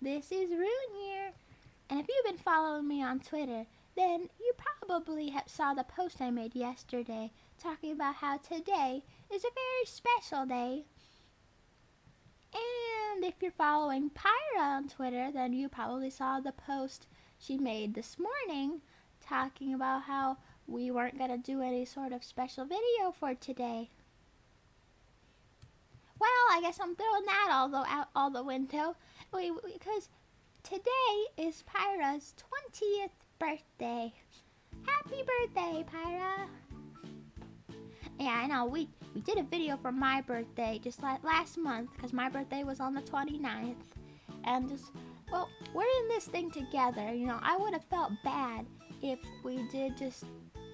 this is Rune here. And if you've been following me on Twitter, then you probably saw the post I made yesterday talking about how today is a very special day. And if you're following Pyra on Twitter, then you probably saw the post she made this morning talking about how we weren't going to do any sort of special video for today. Well, I guess I'm throwing that out all the window because today is Pyra's 20th birthday. Happy birthday, Pyra! Yeah, I know, we did a video for my birthday just like last month because my birthday was on the 29th. And well, we're in this thing together. You know, I would have felt bad if we did just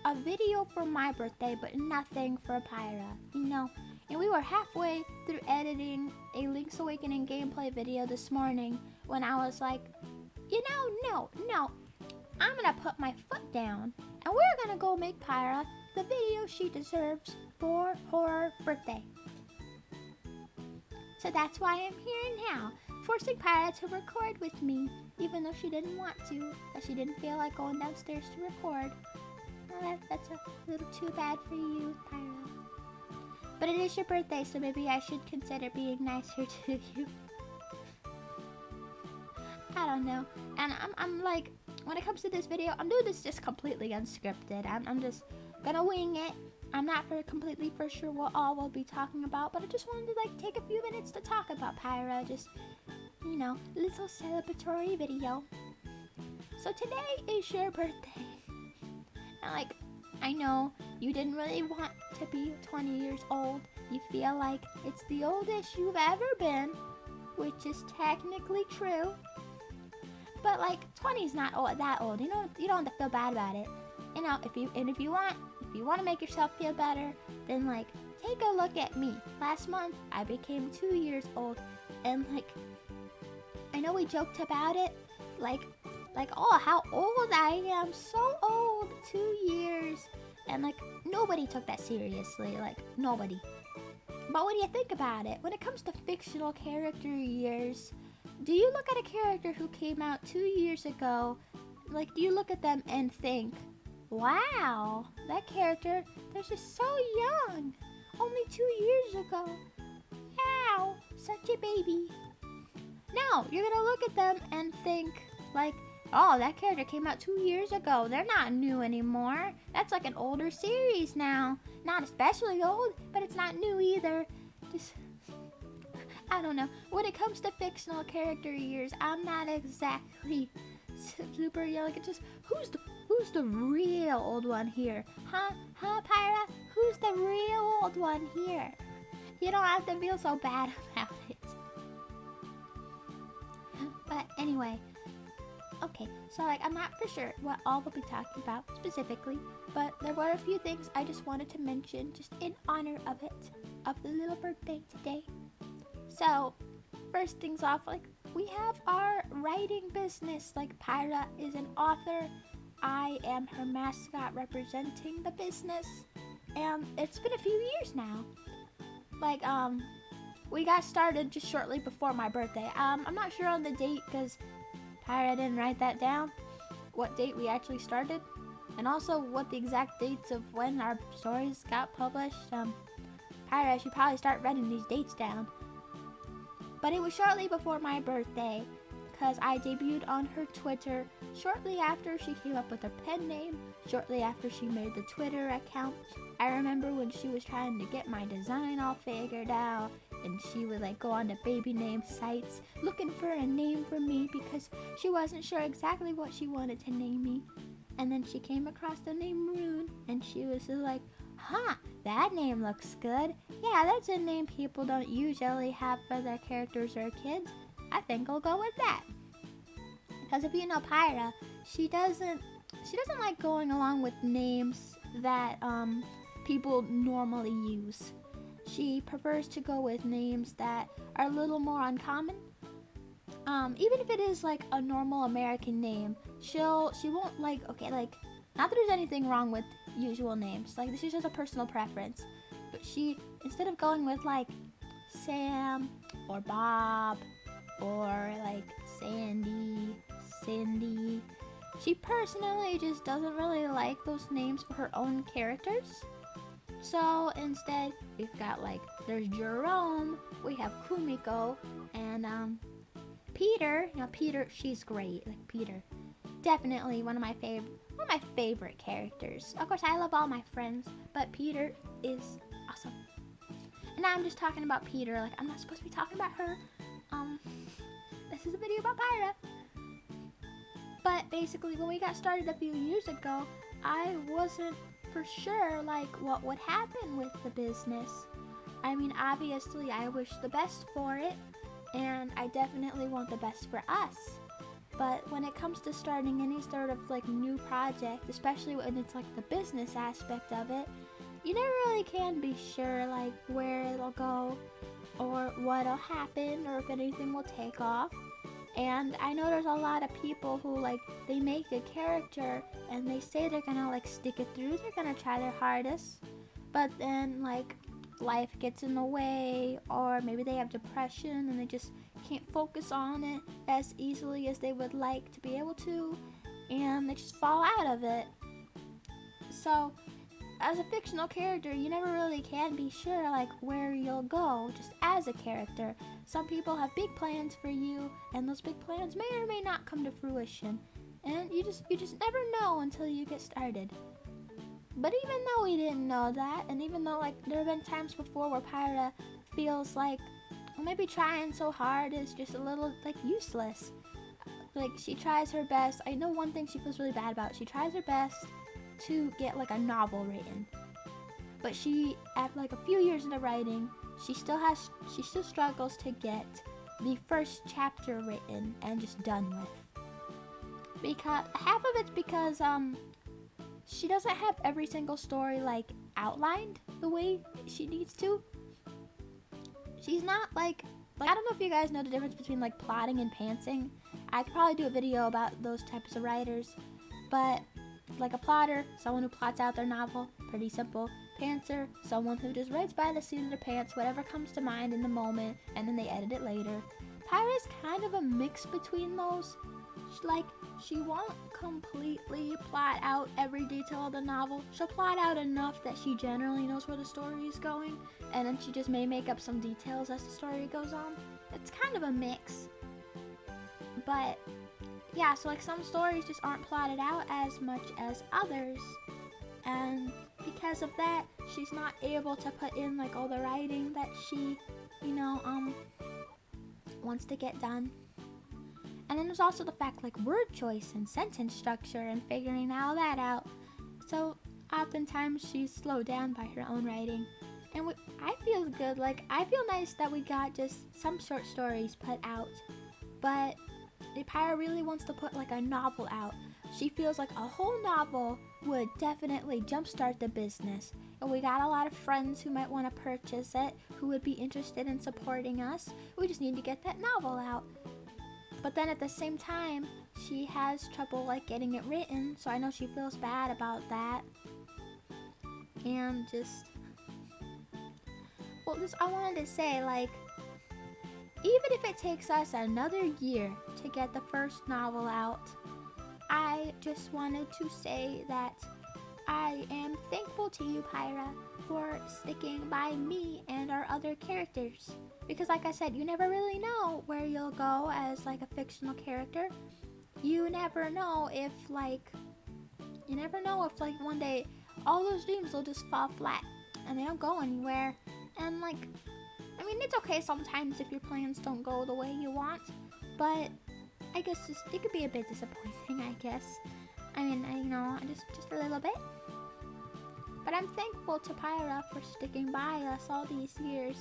a video for my birthday but nothing for Pyra, you know. And we were halfway through editing a Link's Awakening gameplay video this morning when I was like, you know, no, I'm gonna put my foot down and we're gonna go make Pyra the video she deserves for her birthday. So that's why I'm here now, forcing Pyra to record with me, even though she didn't want to, because she didn't feel like going downstairs to record. Well, that's a little too bad for you, Pyra. But it is your birthday, so maybe I should consider being nicer to you. I don't know. And I'm like, when it comes to this video, I'm doing this just completely unscripted. I'm just gonna wing it. I'm not completely for sure what all we'll be talking about, but I just wanted to like take a few minutes to talk about Pyra. Just, you know, little celebratory video. So today is your birthday. And like, I know you didn't really want to be 20 years old. You feel like it's the oldest you've ever been, which is technically true. But like 20 is not that old. You don't have to feel bad about it. You know, if you want to make yourself feel better, then like take a look at me. Last month I became 2 years old, and like I know we joked about it, like oh, how old I am, so old, 2 years. And like nobody took that seriously, like nobody. But what do you think about it? When it comes to fictional character years, do you look at a character who came out 2 years ago, like do you look at them and think, wow, that character, they're just so young, only 2 years ago, wow, such a baby. No, you're gonna look at them and think like, oh, that character came out 2 years ago. They're not new anymore. That's like an older series now. Not especially old, but it's not new either. Just, I don't know. When it comes to fictional character years, I'm not exactly super young. Like, it's just, who's the real old one here? Huh, Pyra? Who's the real old one here? You don't have to feel so bad about it. But anyway. Okay, so like I'm not for sure what all we'll be talking about specifically, but there were a few things I just wanted to mention just in honor of it, of the little birthday today. So, first things off, like we have our writing business. Like Pyra is an author, I am her mascot representing the business, and it's been a few years now. Like we got started just shortly before my birthday. I'm not sure on the date because Pyra didn't write that down, what date we actually started, and also what the exact dates of when our stories got published. Pyra should probably start writing these dates down. But it was shortly before my birthday, because I debuted on her Twitter shortly after she came up with her pen name, shortly after she made the Twitter account. I remember when she was trying to get my design all figured out, and she would like go on to baby name sites looking for a name for me because she wasn't sure exactly what she wanted to name me. And then she came across the name Rune, and she was just like, huh, that name looks good. Yeah, that's a name people don't usually have for their characters or kids. I think I'll go with that. Because if you know Pyra, she doesn't like going along with names that people normally use. She prefers to go with names that are a little more uncommon. Even if it is like a normal American name, she won't like, okay, like, not that there's anything wrong with usual names, like this is just a personal preference, but she, instead of going with like Sam or Bob or like Sandy, Cindy. She personally just doesn't really like those names for her own characters. So instead, we've got like, there's Jerome, we have Kumiko, and Peter. You know, Peter, she's great. Like Peter, definitely one of my favorite characters. Of course, I love all my friends, but Peter is awesome. And now I'm just talking about Peter. Like, I'm not supposed to be talking about her. This is a video about Pyra. But basically, when we got started a few years ago, I wasn't for sure like what would happen with the business. I mean, obviously, I wish the best for it, and I definitely want the best for us. But when it comes to starting any sort of like new project, especially when it's like the business aspect of it, you never really can be sure like where it'll go or what'll happen or if anything will take off. And I know there's a lot of people who like, they make a character and they say they're gonna like stick it through, they're gonna try their hardest, but then like life gets in the way, or maybe they have depression and they just can't focus on it as easily as they would like to be able to, and they just fall out of it. So as a fictional character, you never really can be sure like where you'll go just as a character. Some people have big plans for you, and those big plans may or may not come to fruition, and you just never know until you get started. But even though we didn't know that, and even though like there have been times before where Pyra feels like, well, maybe trying so hard is just a little like useless. Like, she tries her best. I know one thing she feels really bad about. She tries her best to get like a novel written, but she, after like a few years into writing, she still struggles to get the first chapter written and just done with. Because half of it's because she doesn't have every single story like outlined the way she needs to. She's not like I don't know if you guys know the difference between like plotting and pantsing. I could probably do a video about those types of writers, but like a plotter, someone who plots out their novel, pretty simple. Pantser, someone who just writes by the seat of their pants, whatever comes to mind in the moment, and then they edit it later. Pyra's kind of a mix between those. She won't completely plot out every detail of the novel. She'll plot out enough that she generally knows where the story is going, and then she just may make up some details as the story goes on. It's kind of a mix. But yeah, so like some stories just aren't plotted out as much as others, and because of that, she's not able to put in like all the writing that she, wants to get done. And then there's also the fact like word choice and sentence structure and figuring all that out. So oftentimes she's slowed down by her own writing. And I feel good, like I feel nice that we got just some short stories put out, but Pyra really wants to put like a novel out. She feels like a whole novel would definitely jumpstart the business. And we got a lot of friends who might want to purchase it, who would be interested in supporting us. We just need to get that novel out. But then at the same time, she has trouble like getting it written, so I know she feels bad about that. And I wanted to say, like, even if it takes us another year to get the first novel out, I just wanted to say that I am thankful to you, Pyra, for sticking by me and our other characters. Because like I said, you never really know where you'll go as like a fictional character. You never know if one day all those dreams will just fall flat and they don't go anywhere. And like, I mean, it's okay sometimes if your plans don't go the way you want, but I guess it could be a bit disappointing, I guess. I mean, just a little bit. But I'm thankful to Pyra for sticking by us all these years.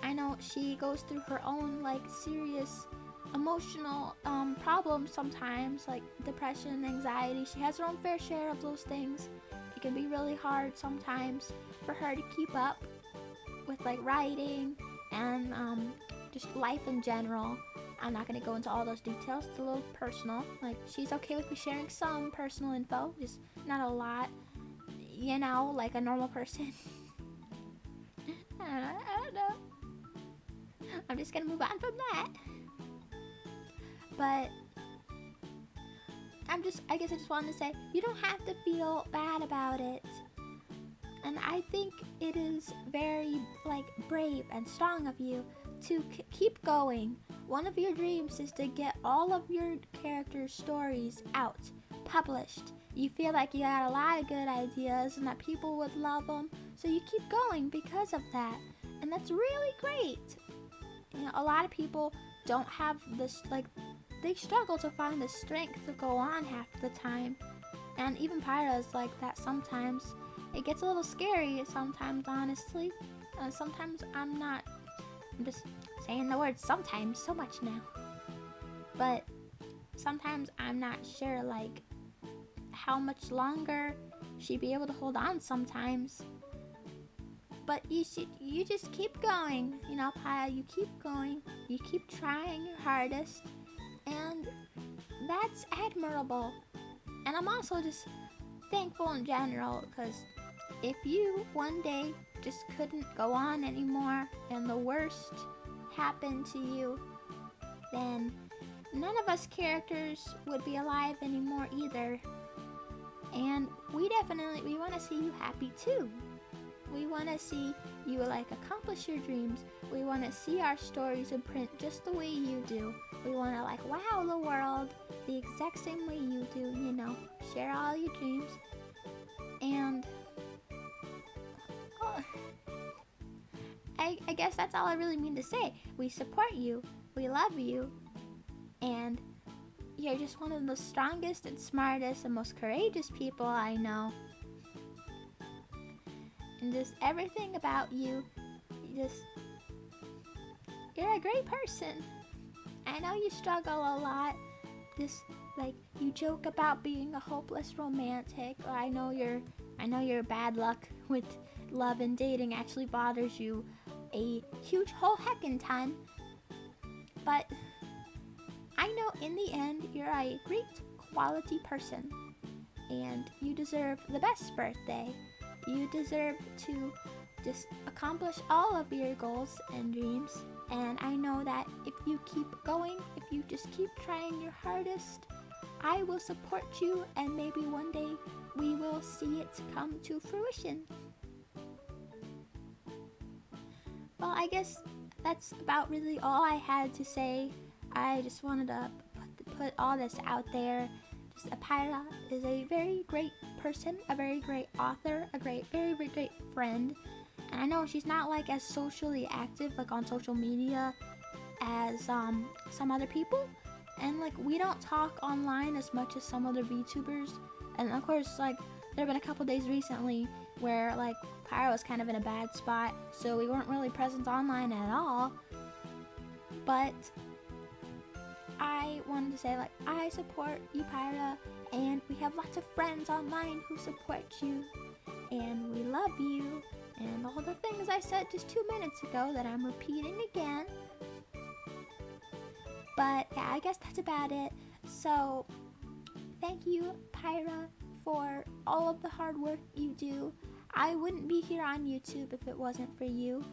I know she goes through her own like serious emotional problems sometimes, like depression, anxiety. She has her own fair share of those things. It can be really hard sometimes for her to keep up with like writing and just life in general. I'm not going to go into all those details. It's a little personal. Like, she's okay with me sharing some personal info, just not a lot, like a normal person. I don't know. I'm just going to move on from that. But I guess I just wanted to say, you don't have to feel bad about it. And I think it is very, like, brave and strong of you to keep going. One of your dreams is to get all of your characters' stories out, published. You feel like you got a lot of good ideas and that people would love them, so you keep going because of that. And that's really great. You know, a lot of people don't have this, like, they struggle to find the strength to go on half the time. And even Pyra is like that sometimes. It gets a little scary sometimes, honestly. Sometimes I'm just saying the word sometimes so much now. But sometimes I'm not sure, like, how much longer she'd be able to hold on sometimes. But you just keep going, you know, Pyra, you keep going. You keep trying your hardest. And that's admirable. And I'm also just thankful in general, because if you one day just couldn't go on anymore and the worst happened to you, then none of us characters would be alive anymore either. And we want to see you happy too. We want to see you, like, accomplish your dreams. We want to see our stories in print just the way you do. We want to, like, wow the world the exact same way you do, you know. Share all your dreams. And I guess that's all I really mean to say. We support you. We love you. And you're just one of the strongest and smartest and most courageous people I know. And just everything about you, you're a great person. I know you struggle a lot. Just, like, you joke about being a hopeless romantic. I know your bad luck with love and dating actually bothers you a huge whole heckin' ton. But I know in the end you're a great quality person. And you deserve the best birthday. You deserve to just accomplish all of your goals and dreams. And I know that if you keep going, if you just keep trying your hardest, I will support you, and maybe one day we will see it come to fruition. Well, I guess that's about really all I had to say. I just wanted to put all this out there. Pyra is a very great person, a very great author, a very, very great friend. And I know she's not, like, as socially active, like, on social media as some other people. And, like, we don't talk online as much as some other VTubers. And of course, like, there have been a couple days recently where, like, Pyra was kind of in a bad spot, so we weren't really present online at all. But I wanted to say, like, I support you, Pyra, and we have lots of friends online who support you, and we love you, and all the things I said just 2 minutes ago that I'm repeating again. But yeah, I guess that's about it. So thank you, Pyra, for all of the hard work you do. I wouldn't be here on YouTube if it wasn't for you.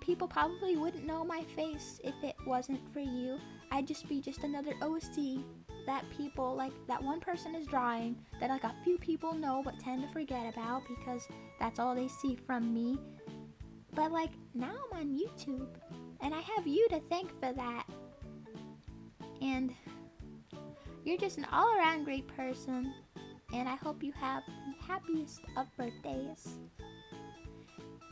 People probably wouldn't know my face if it wasn't for you. I'd just be another OC that people, like, that one person is drawing that, like, a few people know but tend to forget about because that's all they see from me. But, like, now I'm on YouTube, and I have you to thank for that. And you're just an all-around great person, and I hope you have the happiest of birthdays.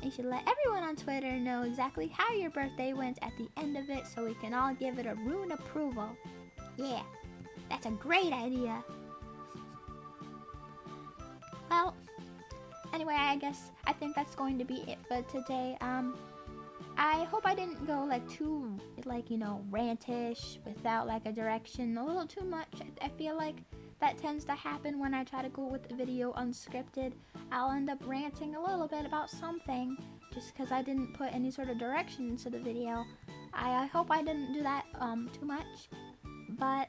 You should let everyone on Twitter know exactly how your birthday went at the end of it so we can all give it a rune approval. Yeah, that's a great idea. Well, anyway, I think that's going to be it for today. I hope I didn't go, like, too, like, you know, rantish without, like, a direction, a little too much. I feel like that tends to happen when I try to go with the video unscripted. I'll end up ranting a little bit about something just because I didn't put any sort of direction into the video. I hope I didn't do that too much, but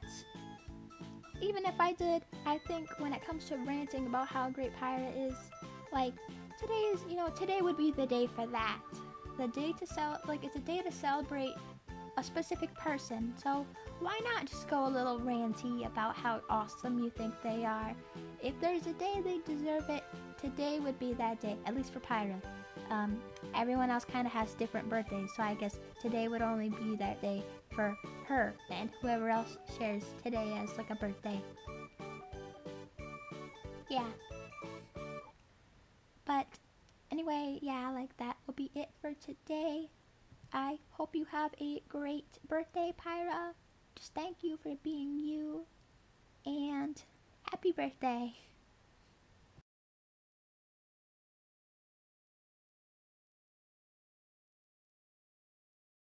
even if I did, I think when it comes to ranting about how great Pyra is, like, today would be the day for that. The day to it's a day to celebrate a specific person. So why not just go a little ranty about how awesome you think they are? If there's a day they deserve it, today would be that day, at least for Pyra. Everyone else kind of has different birthdays, so I guess today would only be that day for her and whoever else shares today as like a birthday. Yeah. But anyway, yeah, like that will be it for today. I hope you have a great birthday, Pyra. Just thank you for being you. And happy birthday.